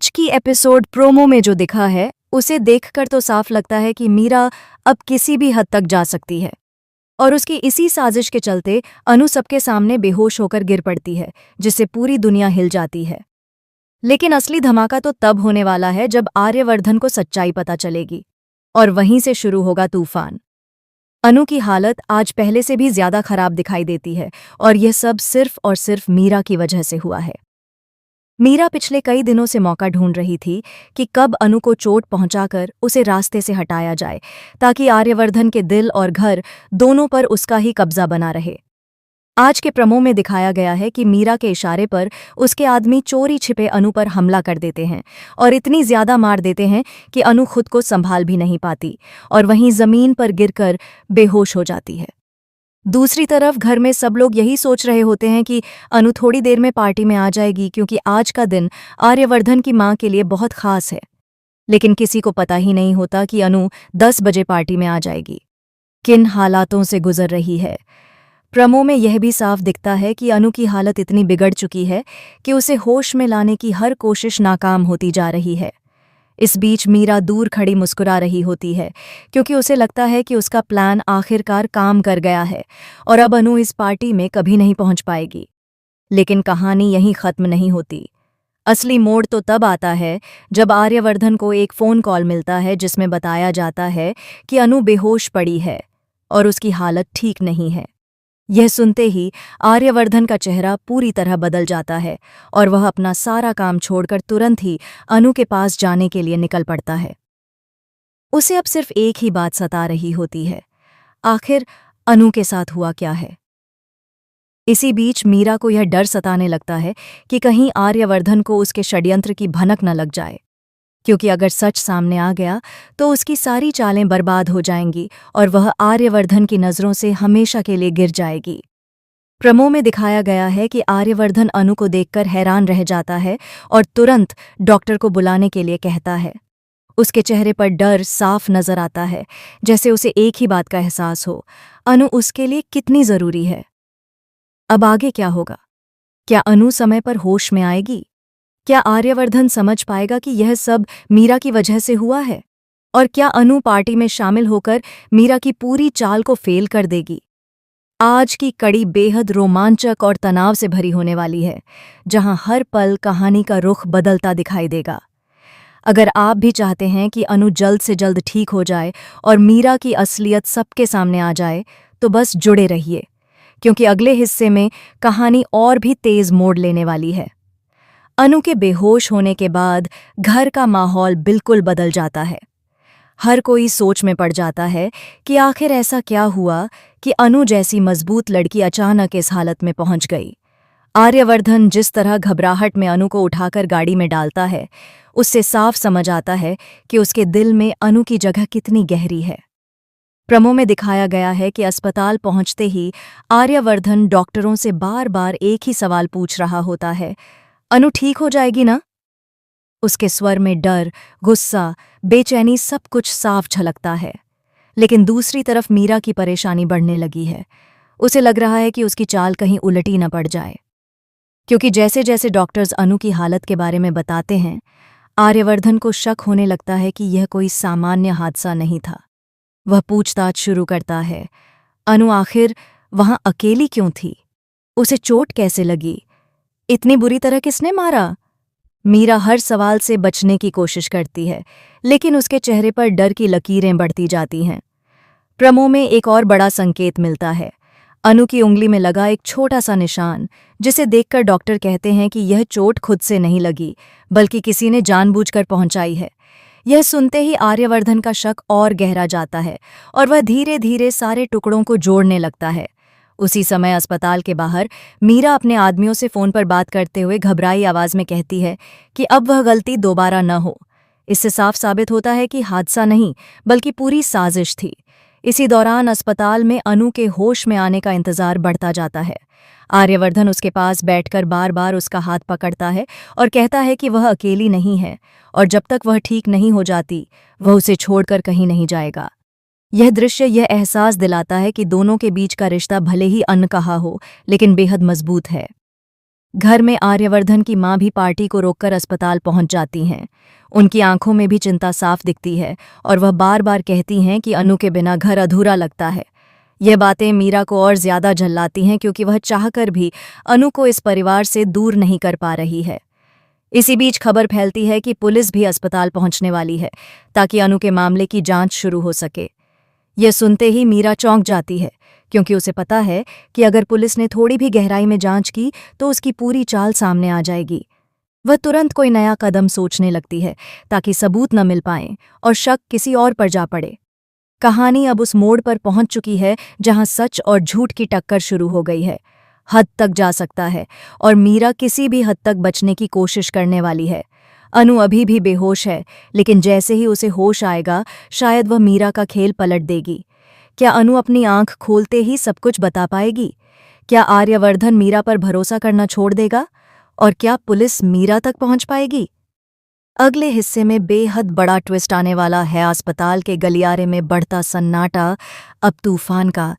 आज की episode promo में जो दिखा है उसे देखकर तो साफ लगता है कि मीरा अब किसी भी हद तक जा सकती है और उसकी इसी साजिश के चलते अनु सबके सामने बेहोश होकर गिर पड़ती है, जिससे पूरी दुनिया हिल जाती है। लेकिन असली धमाका तो तब होने वाला है जब आर्यवर्धन को सच्चाई पता चलेगी और वहीं से शुरू होगा तूफान। अनु की हालत आज पहले से भी ज्यादा खराब दिखाई देती है और यह सब सिर्फ और सिर्फ मीरा की वजह से हुआ है। मीरा पिछले कई दिनों से मौका ढूंढ रही थी कि कब अनु को चोट पहुंचाकर उसे रास्ते से हटाया जाए, ताकि आर्यवर्धन के दिल और घर दोनों पर उसका ही कब्जा बना रहे। आज के प्रोमो में दिखाया गया है कि मीरा के इशारे पर उसके आदमी चोरी छिपे अनु पर हमला कर देते हैं और इतनी ज्यादा मार देते हैं कि अनु खुद को संभाल भी नहीं पाती और वहीं जमीन पर गिरकर बेहोश हो जाती है। दूसरी तरफ घर में सब लोग यही सोच रहे होते हैं कि अनु थोड़ी देर में पार्टी में आ जाएगी, क्योंकि आज का दिन आर्यवर्धन की मां के लिए बहुत खास है। लेकिन किसी को पता ही नहीं होता कि अनु 10 बजे पार्टी में आ जाएगी। किन हालातों से गुजर रही है। प्रोमो में यह भी साफ दिखता है कि अनु की हालत इतनी बिगड़ चुकी है कि उसे होश में लाने की हर कोशिश नाकाम होती जा रही है। इस बीच मीरा दूर खड़ी मुस्कुरा रही होती है, क्योंकि उसे लगता है कि उसका प्लान आखिरकार काम कर गया है और अब अनु इस पार्टी में कभी नहीं पहुंच पाएगी। लेकिन कहानी यहीं खत्म नहीं होती। असली मोड़ तो तब आता है जब आर्यवर्धन को एक फ़ोन कॉल मिलता है जिसमें बताया जाता है कि अनु बेहोश पड़ी है और उसकी हालत ठीक नहीं है। यह सुनते ही आर्यवर्धन का चेहरा पूरी तरह बदल जाता है और वह अपना सारा काम छोड़कर तुरंत ही अनु के पास जाने के लिए निकल पड़ता है। उसे अब सिर्फ एक ही बात सता रही होती है, आखिर अनु के साथ हुआ क्या है। इसी बीच मीरा को यह डर सताने लगता है कि कहीं आर्यवर्धन को उसके षड्यंत्र की भनक न लग जाए, क्योंकि अगर सच सामने आ गया तो उसकी सारी चालें बर्बाद हो जाएंगी और वह आर्यवर्धन की नज़रों से हमेशा के लिए गिर जाएगी। प्रोमो में दिखाया गया है कि आर्यवर्धन अनु को देखकर हैरान रह जाता है और तुरंत डॉक्टर को बुलाने के लिए कहता है। उसके चेहरे पर डर साफ नजर आता है, जैसे उसे एक ही बात का एहसास हो, अनु उसके लिए कितनी ज़रूरी है। अब आगे क्या होगा? क्या अनु समय पर होश में आएगी? क्या आर्यवर्धन समझ पाएगा कि यह सब मीरा की वजह से हुआ है? और क्या अनु पार्टी में शामिल होकर मीरा की पूरी चाल को फेल कर देगी? आज की कड़ी बेहद रोमांचक और तनाव से भरी होने वाली है, जहां हर पल कहानी का रुख बदलता दिखाई देगा। अगर आप भी चाहते हैं कि अनु जल्द से जल्द ठीक हो जाए और मीरा की असलियत सबके सामने आ जाए, तो बस जुड़े रहिए, क्योंकि अगले हिस्से में कहानी और भी तेज मोड़ लेने वाली है। अनु के बेहोश होने के बाद घर का माहौल बिल्कुल बदल जाता है। हर कोई सोच में पड़ जाता है कि आखिर ऐसा क्या हुआ कि अनु जैसी मजबूत लड़की अचानक इस हालत में पहुंच गई। आर्यवर्धन जिस तरह घबराहट में अनु को उठाकर गाड़ी में डालता है, उससे साफ समझ आता है कि उसके दिल में अनु की जगह कितनी गहरी है। प्रोमो में दिखाया गया है कि अस्पताल पहुंचते ही आर्यवर्धन डॉक्टरों से बार बार एक ही सवाल पूछ रहा होता है, अनु ठीक हो जाएगी ना? उसके स्वर में डर, गुस्सा, बेचैनी सब कुछ साफ झलकता है। लेकिन दूसरी तरफ मीरा की परेशानी बढ़ने लगी है। उसे लग रहा है कि उसकी चाल कहीं उलटी न पड़ जाए, क्योंकि जैसे जैसे डॉक्टर्स अनु की हालत के बारे में बताते हैं, आर्यवर्धन को शक होने लगता है कि यह कोई सामान्य हादसा नहीं था। वह पूछताछ शुरू करता है, अनु आखिर वहां अकेली क्यों थी? उसे चोट कैसे लगी? इतनी बुरी तरह किसने मारा? मीरा हर सवाल से बचने की कोशिश करती है, लेकिन उसके चेहरे पर डर की लकीरें बढ़ती जाती हैं। प्रोमो में एक और बड़ा संकेत मिलता है, अनु की उंगली में लगा एक छोटा सा निशान, जिसे देखकर डॉक्टर कहते हैं कि यह चोट खुद से नहीं लगी, बल्कि किसी ने जानबूझकर पहुंचाई है। यह सुनते ही आर्यवर्धन का शक और गहरा जाता है और वह धीरे धीरे सारे टुकड़ों को जोड़ने लगता है। उसी समय अस्पताल के बाहर मीरा अपने आदमियों से फ़ोन पर बात करते हुए घबराई आवाज़ में कहती है कि अब वह गलती दोबारा न हो। इससे साफ साबित होता है कि हादसा नहीं, बल्कि पूरी साजिश थी। इसी दौरान अस्पताल में अनु के होश में आने का इंतज़ार बढ़ता जाता है। आर्यवर्धन उसके पास बैठकर बार बार उसका हाथ पकड़ता है और कहता है कि वह अकेली नहीं है और जब तक वह ठीक नहीं हो जाती, वह उसे छोड़कर कहीं नहीं जाएगा। यह दृश्य यह एहसास दिलाता है कि दोनों के बीच का रिश्ता भले ही अनकहा हो, लेकिन बेहद मजबूत है। घर में आर्यवर्धन की मां भी पार्टी को रोककर अस्पताल पहुंच जाती हैं। उनकी आंखों में भी चिंता साफ दिखती है और वह बार बार कहती हैं कि अनु के बिना घर अधूरा लगता है। यह बातें मीरा को और ज्यादा झल्लाती हैं क्योंकि वह चाहकर भी अनु को इस परिवार से दूर नहीं कर पा रही है। इसी बीच खबर फैलती है कि पुलिस भी अस्पताल पहुंचने वाली है ताकि अनु के मामले की जांच शुरू हो सके। यह सुनते ही मीरा चौंक जाती है क्योंकि उसे पता है कि अगर पुलिस ने थोड़ी भी गहराई में जांच की तो उसकी पूरी चाल सामने आ जाएगी। वह तुरंत कोई नया कदम सोचने लगती है ताकि सबूत न मिल पाएं और शक किसी और पर जा पड़े। कहानी अब उस मोड़ पर पहुंच चुकी है जहां सच और झूठ की टक्कर शुरू हो गई है। हद तक जा सकता है और मीरा किसी भी हद तक बचने की कोशिश करने वाली है। अनु अभी भी बेहोश है, लेकिन जैसे ही उसे होश आएगा शायद वह मीरा का खेल पलट देगी। क्या अनु अपनी आंख खोलते ही सब कुछ बता पाएगी? क्या आर्यवर्धन मीरा पर भरोसा करना छोड़ देगा? और क्या पुलिस मीरा तक पहुंच पाएगी? अगले हिस्से में बेहद बड़ा ट्विस्ट आने वाला है। अस्पताल के गलियारे में बढ़ता सन्नाटा अब तूफान का